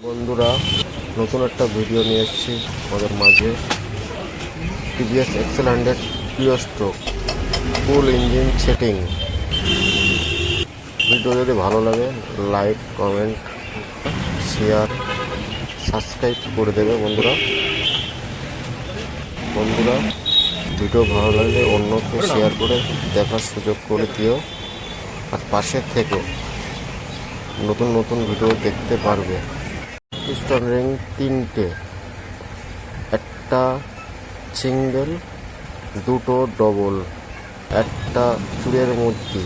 বন্ধুরা, নতুন একটা ভিডিও নিয়ে এসেছি আমাদের মাঝে। টিভিএস এক্সেল 100 প্রিয় স্ট্রোক ফুল ইঞ্জিন সেটিং। ভিডিও যদি ভালো লাগে লাইক, কমেন্ট, শেয়ার, সাবস্ক্রাইব করে দেবে বন্ধুরা। ভিডিও ভালো লাগলে অন্যকে শেয়ার করে দেখার সুযোগ করে দিও। আর পাশের থেকে নতুন নতুন ভিডিও দেখতে পারবে। পিস্টন রিং 3টে, একটা সিঙ্গেল, দুটো ডবল, একটা চুড়ের মধ্যে।